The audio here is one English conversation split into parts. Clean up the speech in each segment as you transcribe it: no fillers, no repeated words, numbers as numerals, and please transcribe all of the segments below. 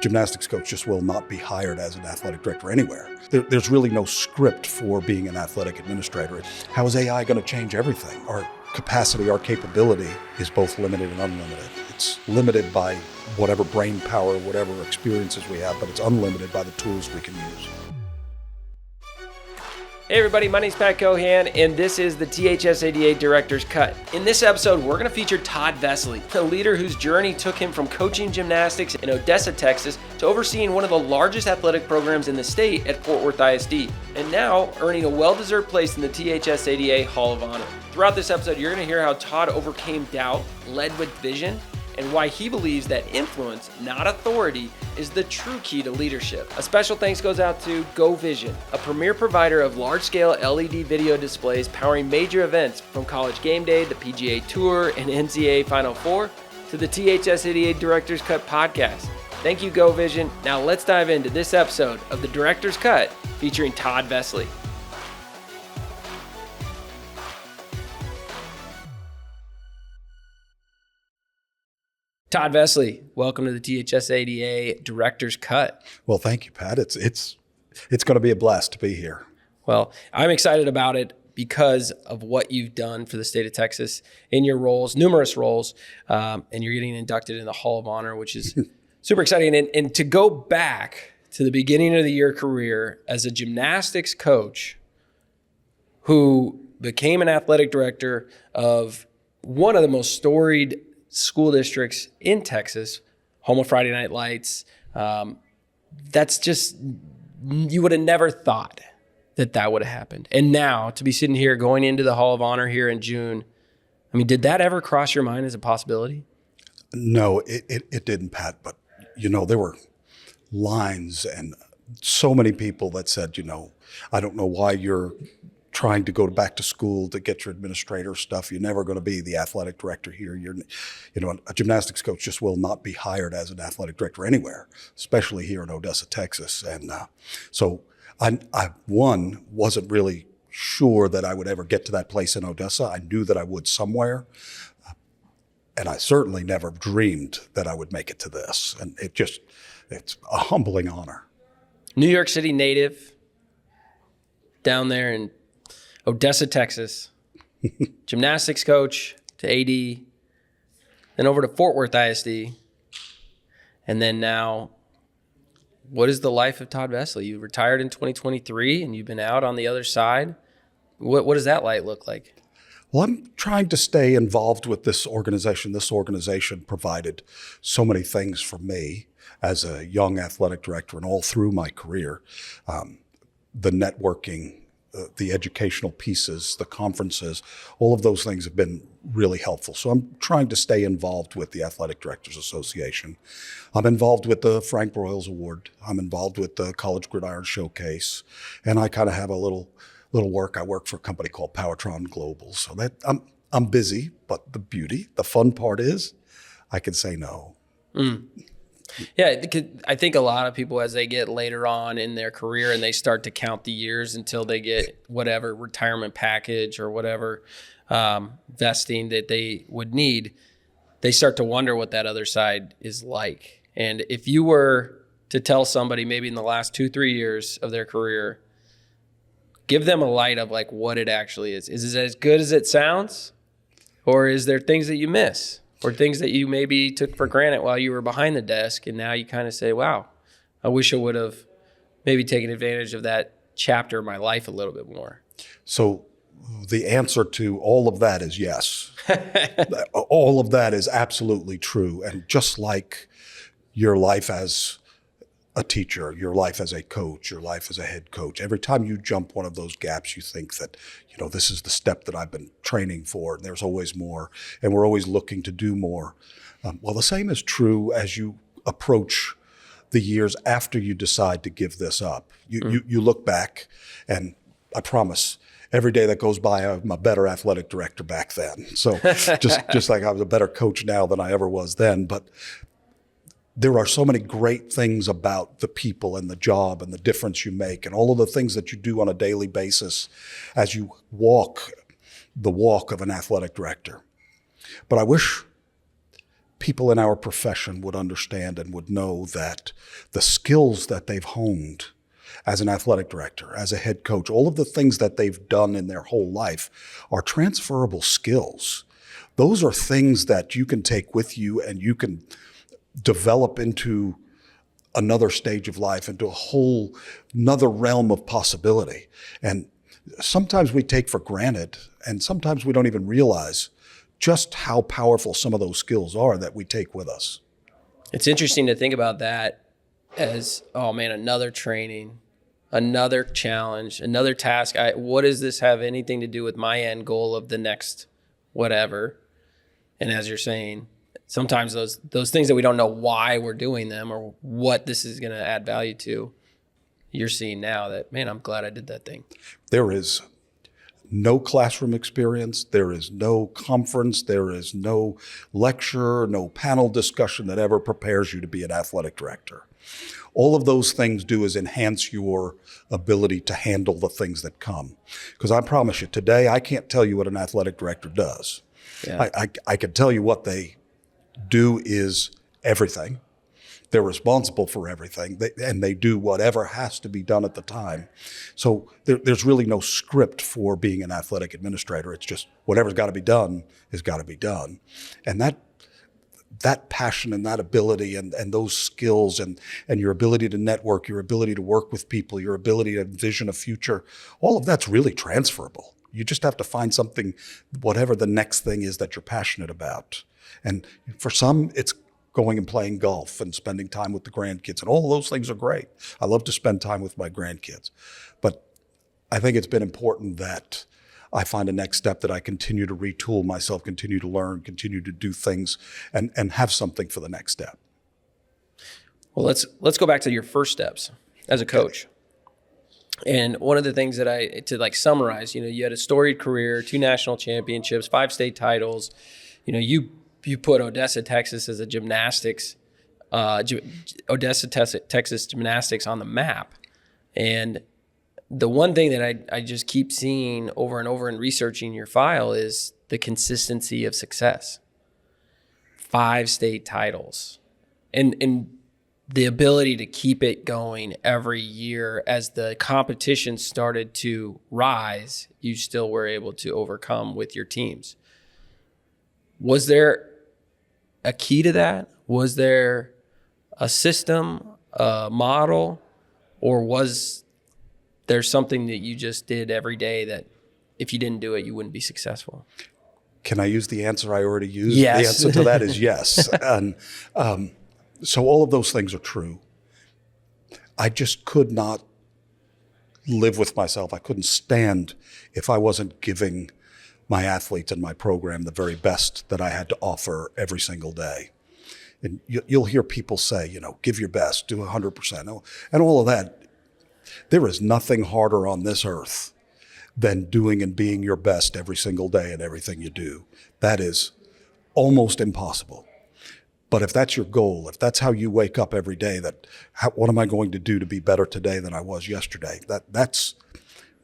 gymnastics coach just will not be hired as an athletic director anywhere. There's really no script for being an athletic administrator. How is AI going to change everything? Our capacity, our capability is both limited and unlimited. It's limited by whatever brain power, whatever experiences we have, but it's unlimited by the tools we can use. Hey everybody, my name's Pat Cohan, and this is the THSADA Director's Cut. In this episode, we're going to feature Todd Vesely, a leader whose journey took him from coaching gymnastics in Odessa, Texas, to overseeing one of the largest athletic programs in the state at Fort Worth ISD, and now earning a well-deserved place in the THSADA Hall of Honor. Throughout this episode, you're going to hear how Todd overcame doubt, led with vision, and why he believes that influence, not authority, is the true key to leadership. A special thanks goes out to Go Vision, a premier provider of large-scale LED video displays powering major events from College Game Day, the PGA Tour, and NCAA Final Four, to the THSADA Director's Cut podcast. Thank you, Go Vision. Now let's dive into this episode of the Director's Cut featuring Todd Vesely. Todd Vesely, welcome to the THSADA Director's Cut. Well, thank you, Pat. It's going to be a blast to be here. Well, I'm excited about it because of what you've done for the state of Texas in your roles, numerous roles, and you're getting inducted in the Hall of Honor, which is super exciting. And to go back to the beginning of your career as a gymnastics coach who became an athletic director of one of the most storied school districts in Texas, home of Friday Night Lights. That's just, you would have never thought that would have happened. And now to be sitting here going into the Hall of Honor here in June, I mean, did that ever cross your mind as a possibility? No, it didn't, Pat. But, there were lines and so mmany people that said, I don't know why you're trying to go back to school to get your administrator stuff. You're never going to be the athletic director here. A gymnastics coach just will not be hired as an athletic director anywhere, especially here in Odessa, Texas. And so I wasn't really sure that I would ever get to that place in Odessa. I knew that I would somewhere. And I certainly never dreamed that I would make it to this. And it's a humbling honor. New York City native, down there in Odessa, Texas, gymnastics coach to AD, then over to Fort Worth ISD, and then now, what is the life of Todd Vesely? You retired in 2023, and you've been out on the other side. What does that light look like? Well, I'm trying to stay involved with this organization. This organization provided so many things for me as a young athletic director and all through my career. The networking, the educational pieces, the conferences, all of those things have been really helpful. So I'm trying to stay involved with the Athletic Directors Association. I'm involved with the Frank Broyles Award. I'm involved with the College Gridiron Showcase. And I kind of have a little work. I work for a company called Powertron Global. So that I'm busy, but the fun part is I can say no. Yeah, I think a lot of people, as they get later on in their career and they start to count the years until they get whatever retirement package or whatever vesting that they would need, they start to wonder what that other side is like. And if you were to tell somebody maybe in the last 2-3 years of their career, give them a light of like what it actually is. Is it as good as it sounds? Or is there things that you miss? Or things that you maybe took for granted while you were behind the desk, and now you kind of say, wow, I wish I would have maybe taken advantage of that chapter of my life a little bit more? So the answer to all of that is yes. All of that is absolutely true. And just like your life as a teacher, your life as a coach, your life as a head coach, every time you jump one of those gaps, you think that, this is the step that I've been training for, and there's always more, and we're always looking to do more. Well, the same is true as you approach the years after you decide to give this up. You look back, and I promise, every day that goes by, I'm a better athletic director back then. So just like I was a better coach now than I ever was then, but there are so many great things about the people and the job and the difference you make and all of the things that you do on a daily basis as you walk the walk of an athletic director. But I wish people in our profession would understand and would know that the skills that they've honed as an athletic director, as a head coach, all of the things that they've done in their whole life are transferable skills. Those are things that you can take with you and you can develop into another stage of life, into another realm of possibility. And sometimes we take for granted, and sometimes we don't even realize just how powerful some of those skills are that we take with us. It's interesting to think about that as, oh man, another training, another challenge, another task. What does this have anything to do with my end goal of the next whatever? And as you're saying, sometimes those things that we don't know why we're doing them or what this is going to add value to, you're seeing now that, man, I'm glad I did that thing. There is no classroom experience. There is no conference. There is no lecture, no panel discussion that ever prepares you to be an athletic director. All of those things do is enhance your ability to handle the things that come. Because I promise you, today, I can't tell you what an athletic director does. Yeah. I can tell you what they do is everything. They're responsible for everything, and they do whatever has to be done at the time. So there's really no script for being an athletic administrator. It's just whatever's got to be done has got to be done. And that passion and that ability and those skills and your ability to network, your ability to work with people, your ability to envision a future, all of that's really transferable. You just have to find something, whatever the next thing is that you're passionate about. And for some, it's going and playing golf and spending time with the grandkids. And all of those things are great. I love to spend time with my grandkids. But I think it's been important that I find a next step, that I continue to retool myself, continue to learn, continue to do things, and have something for the next step. Well, let's go back to your first steps as a coach. And one of the things that to summarize, you had a storied career, 2 national championships, 5 state titles. You put Odessa, Texas as a gymnastics, Odessa, Texas gymnastics on the map. And the one thing that I just keep seeing over and over in researching your file is the consistency of success. 5 state titles. And the ability to keep it going every year as the competition started to rise, you still were able to overcome with your teams. Was there a key to that? Was there a system, a model, or was there something that you just did every day that if you didn't do it, you wouldn't be successful? Can I use the answer I already used? Yes. The answer to that is yes. And so all of those things are true. I just could not live with myself. I couldn't stand if I wasn't giving my athletes and my program the very best that I had to offer every single day. And you'll hear people say, give your best, do 100%, and all of that. There is nothing harder on this earth than doing and being your best every single day in everything you do. That is almost impossible. But if that's your goal, if that's how you wake up every day, what am I going to do to be better today than I was yesterday? That's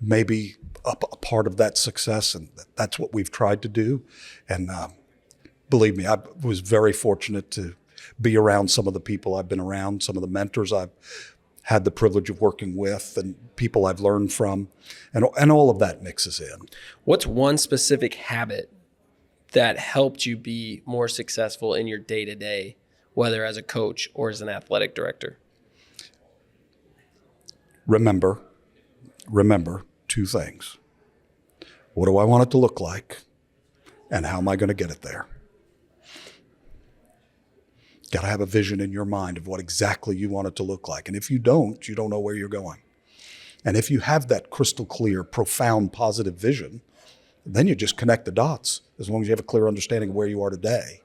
maybe a part of that success, and that's what we've tried to do. And believe me, I was very fortunate to be around some of the people I've been around, some of the mentors I've had the privilege of working with, and people I've learned from, and all of that mixes in. What's one specific habit that helped you be more successful in your day-to-day, whether as a coach or as an athletic director? Remember 2 things. What do I want it to look like? And how am I going to get it there? Got to have a vision in your mind of what exactly you want it to look like. And if you don't know where you're going. And if you have that crystal clear, profound, positive vision, then you just connect the dots as long as you have a clear understanding of where you are today.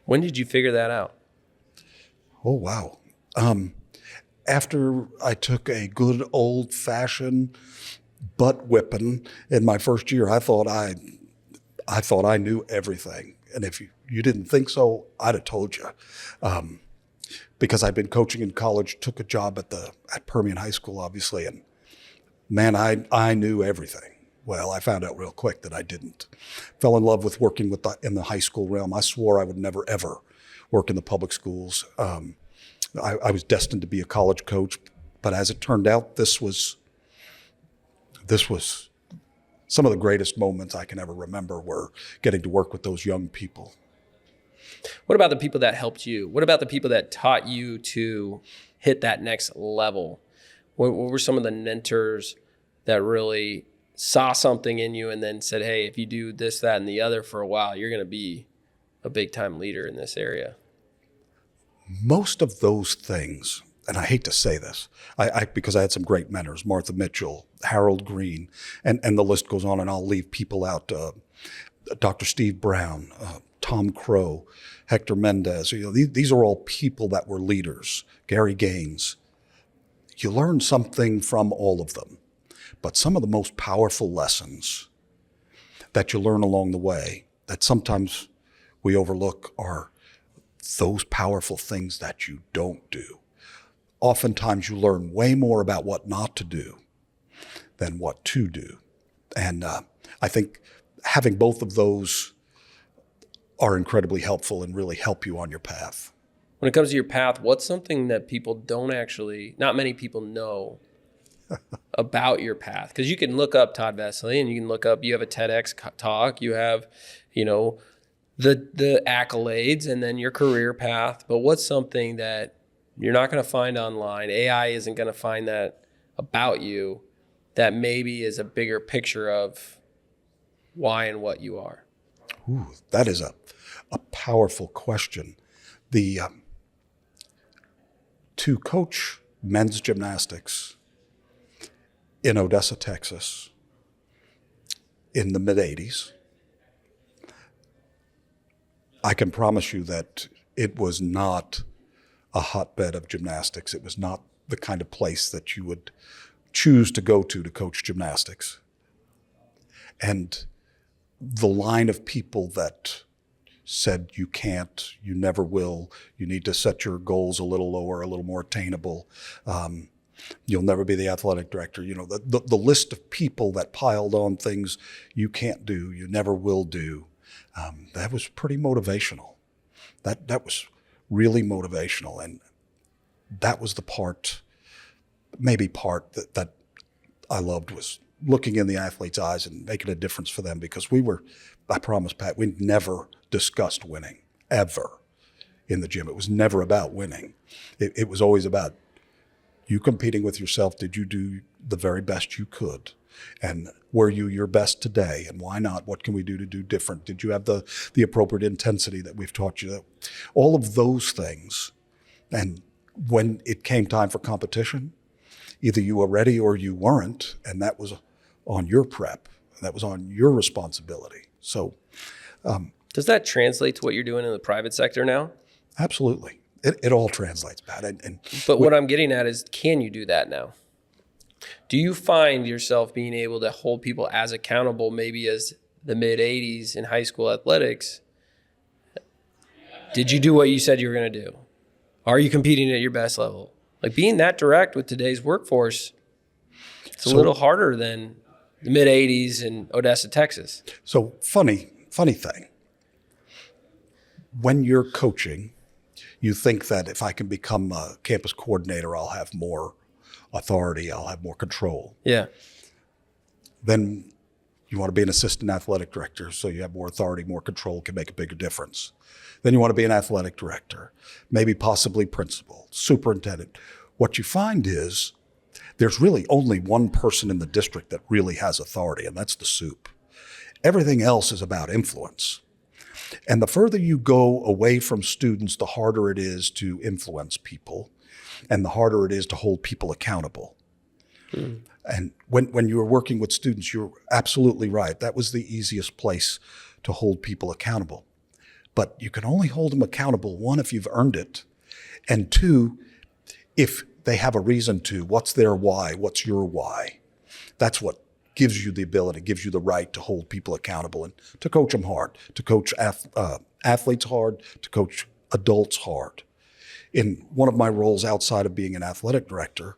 When did you figure that out? Oh, wow. After I took a good old-fashioned butt whipping in my first year, I thought I knew everything. And if you didn't think so, I'd have told you. Because I'd been coaching in college, took a job at Permian High School, obviously, and man, I knew everything. Well, I found out real quick that I didn't. Fell in love with working in the high school realm. I swore I would never, ever work in the public schools. I was destined to be a college coach, but as it turned out, this was some of the greatest moments I can ever remember were getting to work with those young people. What about the people that helped you? What about the people that taught you to hit that next level? What were some of the mentors that really saw something in you and then said, hey, if you do this, that, and the other for a while, you're going to be a big time leader in this area? Most of those things, and I hate to say this, because I had some great mentors, Martha Mitchell, Harold Green, and the list goes on, and I'll leave people out, Dr. Steve Brown, Tom Crow, Hector Mendez. These are all people that were leaders, Gary Gaines. You learn something from all of them, but some of the most powerful lessons that you learn along the way that sometimes we overlook are those powerful things that you don't do. Oftentimes you learn way more about what not to do than what to do. And I think having both of those are incredibly helpful and really help you on your path. When it comes to your path, what's something that not many people know about your path? Because you can look up Todd Vesely and you can look up, you have a TEDx talk, you have, the accolades and then your career path. But what's something that you're not going to find online? AI isn't going to find that about you, that maybe is a bigger picture of why and what you are? Ooh, that is a powerful question. To coach men's gymnastics in Odessa, Texas, in the mid-'80s, I can promise you that it was not a hotbed of gymnastics. It was not the kind of place that you would choose to go to coach gymnastics. And the line of people that said you can't, you never will, you need to set your goals a little lower, a little more attainable, you'll never be the athletic director. The list of people that piled on things you can't do, you never will do, that was pretty motivational. That was really motivational. And that was the part that I loved, was looking in the athlete's eyes and making a difference for them, because I promise, Pat, we never discussed winning, ever, in the gym. It was never about winning. It was always about you competing with yourself. Did you do the very best you could? And were you your best today? And why not? What can we do to do different? Did you have the appropriate intensity that we've taught you? All of those things. And when it came time for competition, either you were ready or you weren't, and that was on your prep. That was on your responsibility. So, does that translate to what you're doing in the private sector now? Absolutely. It all translates, Pat. But what I'm getting at is, can you do that now? Do you find yourself being able to hold people as accountable, maybe as the mid-'80s in high school athletics? Did you do what you said you were going to do? Are you competing at your best level? Like, being that direct with today's workforce, it's a little harder than the mid-'80s in Odessa, Texas. So funny thing. When you're coaching, you think that if I can become a campus coordinator, I'll have more authority, I'll have more control. Yeah. Then you want to be an assistant athletic director, so you have more authority, more control, can make a bigger difference. Then you want to be an athletic director, maybe possibly principal, superintendent. What you find is there's really only one person in the district that really has authority, and that's the soup. Everything else is about influence. And the further you go away from students, the harder it is to influence people, and the harder it is to hold people accountable. Mm. And when you were working with students, you're absolutely right. That was the easiest place to hold people accountable. But you can only hold them accountable, one, if you've earned it, and two, if they have a reason to. What's their why? What's your why? That's what gives you the ability, gives you the right to hold people accountable and to coach them hard, to coach athletes hard, to coach adults hard. In one of my roles outside of being an athletic director,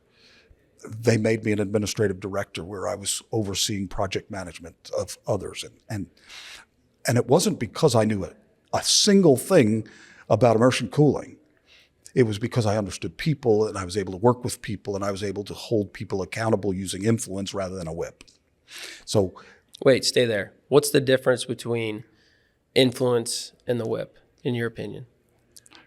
they made me an administrative director where I was overseeing project management of others. And it wasn't because I knew a single thing about immersion cooling. It was because I understood people and I was able to work with people and I was able to hold people accountable using influence rather than a whip. So wait, stay there. What's the difference between influence and the whip, in your opinion?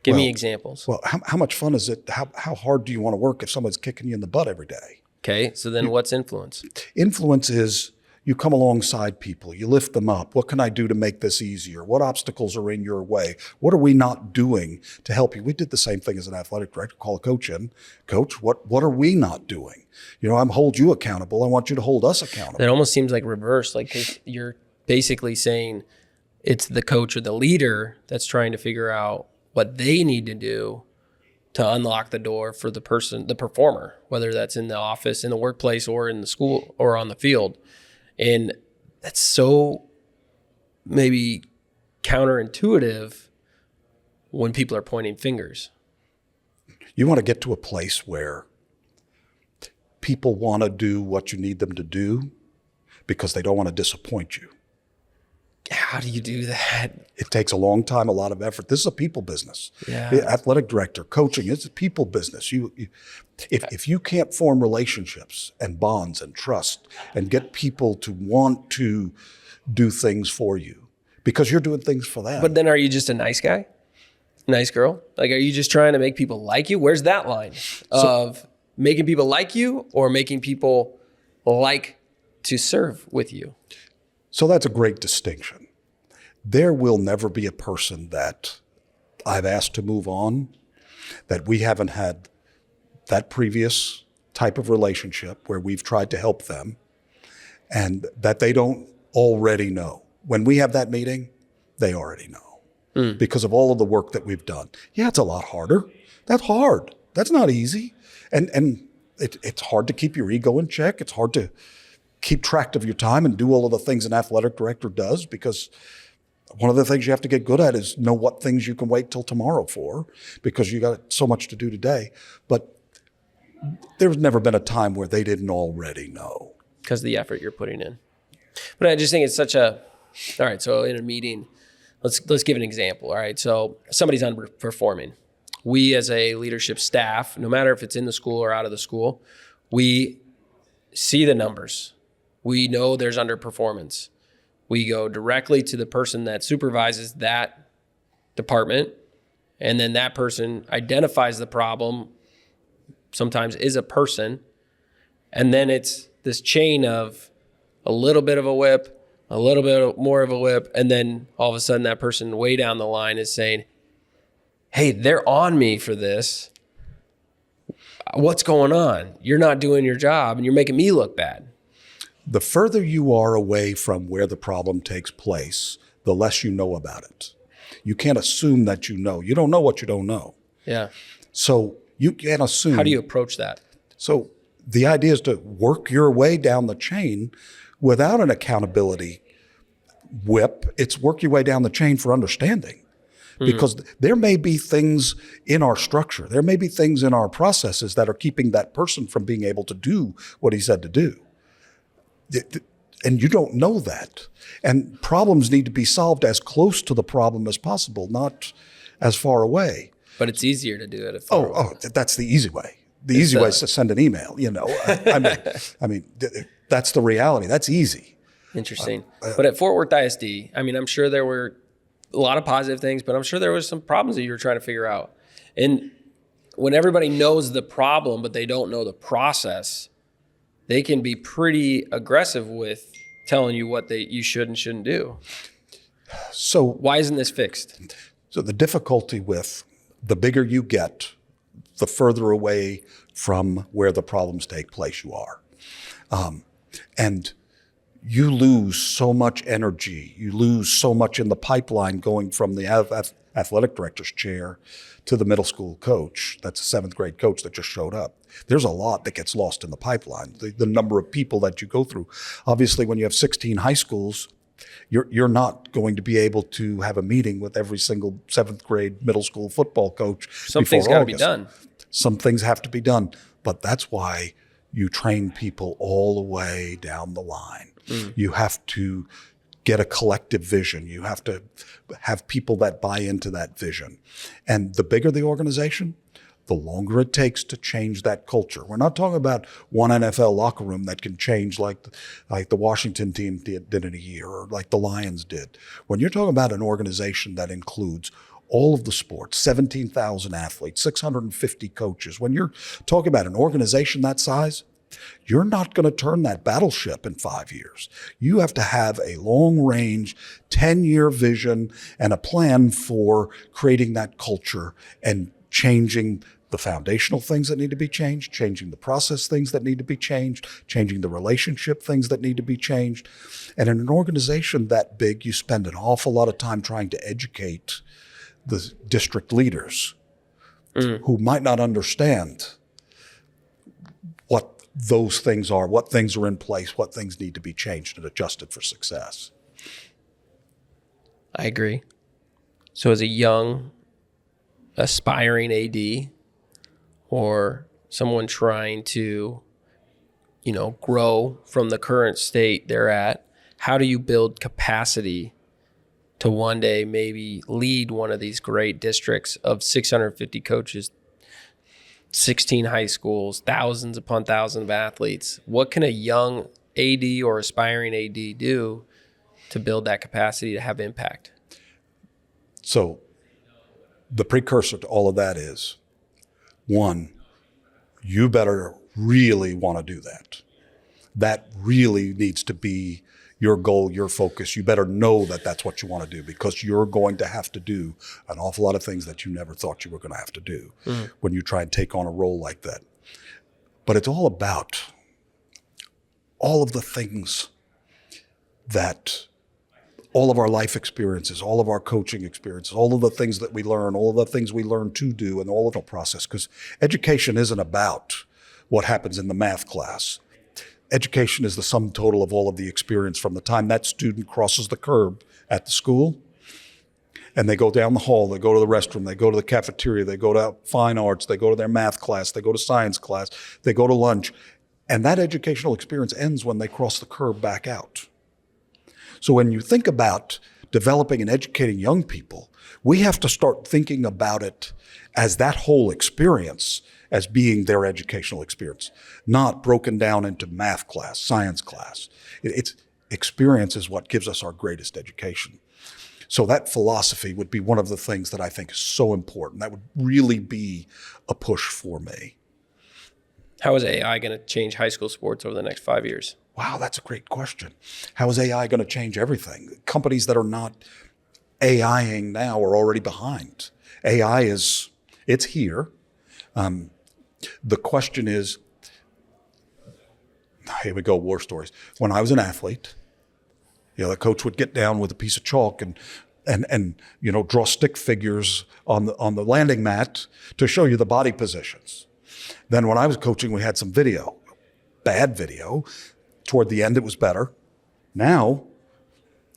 Give me examples. Well, how much fun is it? How hard do you want to work if someone's kicking you in the butt every day? Okay, so then what's influence? Influence is you come alongside people, you lift them up. What can I do to make this easier? What obstacles are in your way? What are we not doing to help you? We did the same thing as an athletic director, call a coach in. Coach, what are we not doing? I'm hold you accountable. I want you to hold us accountable. It almost seems like reverse, like 'cause you're basically saying it's the coach or the leader that's trying to figure out what they need to do to unlock the door for the person, the performer, whether that's in the office, in the workplace, or in the school or on the field. And that's so maybe counterintuitive when people are pointing fingers. You want to get to a place where people want to do what you need them to do because they don't want to disappoint you. How do you do that? It takes a long time, a lot of effort. This is a people business. Yeah. Athletic director, coaching, it's a people business. If you can't form relationships and bonds and trust and get people to want to do things for you because you're doing things for them. But then are you just a nice guy? Nice girl? Like, are you just trying to make people like you? Where's that line of making people like you or making people like to serve with you? So that's a great distinction. There will never be a person that I've asked to move on that we haven't had that previous type of relationship where we've tried to help them and that they don't already know. When we have that meeting, they already know because of all of the work that we've done. Yeah, it's a lot harder. That's hard. That's not easy. And it's hard to keep your ego in check. It's hard to keep track of your time and do all of the things an athletic director does because one of the things you have to get good at is know what things you can wait till tomorrow for because you got so much to do today. But there's never been a time where they didn't already know. Because of the effort you're putting in. But I just think it's such a, all right, so in a meeting, let's give an example. All right, so somebody's underperforming. We as a leadership staff, no matter if it's in the school or out of the school, we see the numbers. We know there's underperformance. We go directly to the person that supervises that department, and then that person identifies the problem, sometimes is a person, and then it's this chain of a little bit of a whip, a little bit more of a whip, and then all of a sudden that person way down the line is saying, hey, they're on me for this. What's going on? You're not doing your job, and you're making me look bad. The further you are away from where the problem takes place, the less you know about it. You can't assume that you know. You don't know what you don't know. Yeah. So you can't assume. How do you approach that? So the idea is to work your way down the chain without an accountability whip. It's work your way down the chain for understanding. Because there may be things in our structure, there may be things in our processes that are keeping that person from being able to do what he said to do. And you don't know that. And problems need to be solved as close to the problem as possible, not as far away. But it's easier to do it. That's the easy way. The easy way is to send an email, I mean, that's the reality. That's easy. Interesting. But at Fort Worth ISD, I mean, I'm sure there were a lot of positive things, but I'm sure there was some problems that you were trying to figure out. And when everybody knows the problem, but they don't know the process, they can be pretty aggressive with telling you what you should and shouldn't do. So why isn't this fixed? So the difficulty with the bigger you get, the further away from where the problems take place you are. And you lose so much energy. You lose so much in the pipeline going from the athletic director's chair to the middle school coach. That's a seventh grade coach that just showed up. There's a lot that gets lost in the pipeline, the number of people that you go through. Obviously, when you have 16 high schools, you're not going to be able to have a meeting with every single seventh grade middle school football coach. Some things got to be done. Some things have to be done. But that's why you train people all the way down the line. You have to get a collective vision. You have to have people that buy into that vision. And the bigger the organization, the longer it takes to change that culture. We're not talking about one NFL locker room that can change like the Washington team did in a year, or like the Lions did. When you're talking about an organization that includes all of the sports, 17,000 athletes, 650 coaches, when you're talking about an organization that size, you're not going to turn that battleship in 5 years. You have to have a long-range, 10-year vision and a plan for creating that culture and changing the foundational things that need to be changed, changing the process things that need to be changed, changing the relationship things that need to be changed. And in an organization that big, you spend an awful lot of time trying to educate the district leaders who might not understand what those things are, what things are in place, what things need to be changed and adjusted for success. I agree. So as a young, aspiring AD or someone trying to, grow from the current state they're at, how do you build capacity to one day maybe lead one of these great districts of 650 coaches, 16 high schools, thousands upon thousands of athletes? What can a young AD or aspiring AD do to build that capacity to have impact? So the precursor to all of that is, one, you better really want to do that. That really needs to be your goal, your focus. You better know that that's what you want to do, because you're going to have to do an awful lot of things that you never thought you were going to have to do when you try and take on a role like that. But it's all about all of the things that all of our life experiences, all of our coaching experiences, all of the things that we learn, all of the things we learn to do, and all of the process. Because education isn't about what happens in the math class. Education is the sum total of all of the experience from the time that student crosses the curb at the school and they go down the hall, they go to the restroom, they go to the cafeteria, they go to fine arts, they go to their math class, they go to science class, they go to lunch. And that educational experience ends when they cross the curb back out. So when you think about developing and educating young people, we have to start thinking about it as that whole experience as being their educational experience, not broken down into math class, science class. It's experience is what gives us our greatest education. So that philosophy would be one of the things that I think is so important. That would really be a push for me. How is AI going to change high school sports over the next 5 years? Wow, that's a great question. How is AI going to change everything? Companies that are not AIing now are already behind. AI it's here. The question is, here we go, war stories. When I was an athlete, the coach would get down with a piece of chalk and draw stick figures on the landing mat to show you the body positions. Then when I was coaching, we had some video, bad video. Toward the end, it was better. Now,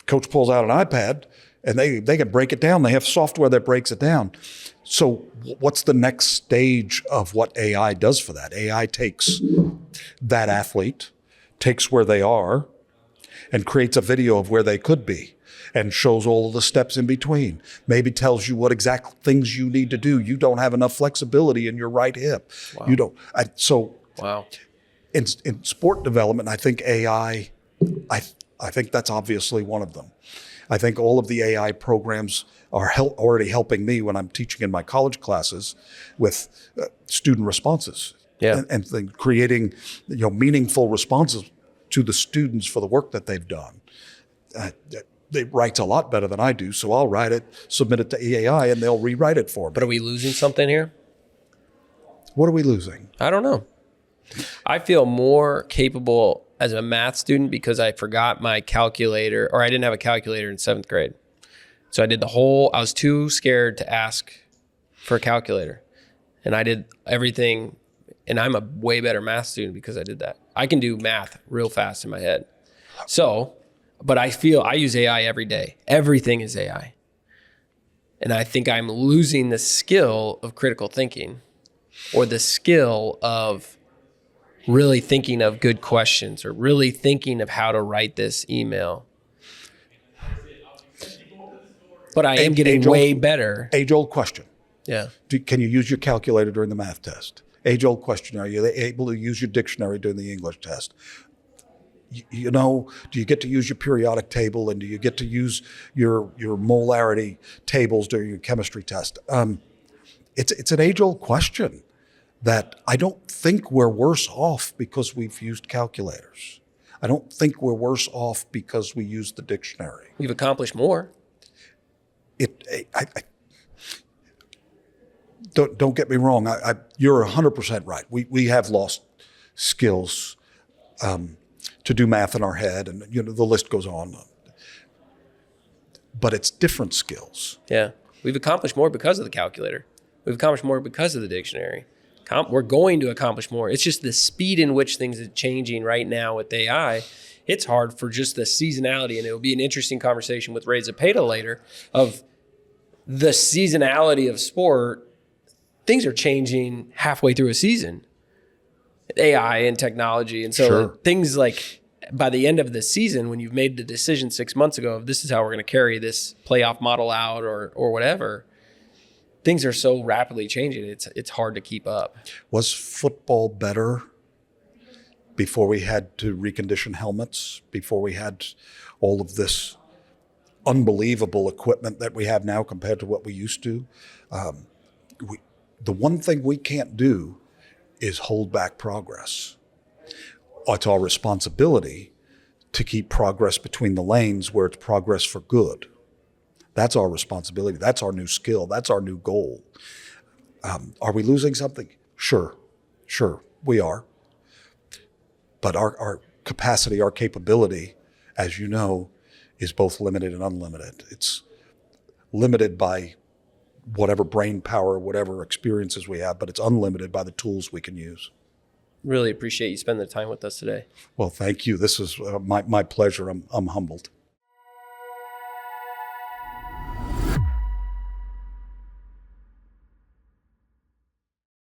coach pulls out an iPad and they can break it down. They have software that breaks it down. So what's the next stage of what AI does for that? AI takes that athlete, takes where they are, and creates a video of where they could be and shows all of the steps in between. Maybe tells you what exact things you need to do. You don't have enough flexibility in your right hip. Wow. You don't. Wow. In sport development, I think AI, I think that's obviously one of them. I think all of the AI programs are already helping me when I'm teaching in my college classes with student responses and creating meaningful responses to the students for the work that they've done. It writes a lot better than I do, so I'll write it, submit it to AI, and they'll rewrite it for me. But are we losing something here? What are we losing? I don't know. I feel more capable as a math student because I forgot my calculator, or I didn't have a calculator in 7th grade. So I was too scared to ask for a calculator. And I did everything, and I'm a way better math student because I did that. I can do math real fast in my head. But I feel I use AI every day. Everything is AI. And I think I'm losing the skill of critical thinking or the skill of really thinking of good questions or really thinking of how to write this email. But I am getting way better. Age-old question. Yeah. Can you use your calculator during the math test? Age-old question. Are you able to use your dictionary during the English test? You know, do you get to use your periodic table, and do you get to use your molarity tables during your chemistry test? It's an age-old question that I don't think we're worse off because we've used calculators. I don't think we're worse off because we use the dictionary. We've accomplished more. Don't get me wrong. You're 100% right. We have lost skills to do math in our head, and the list goes on. But it's different skills. Yeah, we've accomplished more because of the calculator. We've accomplished more because of the dictionary. We're going to accomplish more. It's just the speed in which things are changing right now with AI. It's hard for just the seasonality, and it will be an interesting conversation with Ray Zapata later of the seasonality of sport. Things are changing halfway through a season, AI and technology. And so things like by the end of the season, when you've made the decision 6 months ago, of this is how we're going to carry this playoff model out or whatever, things are so rapidly changing. It's hard to keep up. Was football better before we had to recondition helmets, before we had all of this unbelievable equipment that we have now compared to what we used to? The one thing we can't do is hold back progress. It's our responsibility to keep progress between the lanes where it's progress for good. That's our responsibility. That's our new skill. That's our new goal. Are we losing something? Sure, we are. But our capacity, our capability, as you know, is both limited and unlimited. It's limited by whatever brain power, whatever experiences we have, but it's unlimited by the tools we can use. Really appreciate you spending the time with us today. Well, thank you. This is my pleasure. I'm humbled.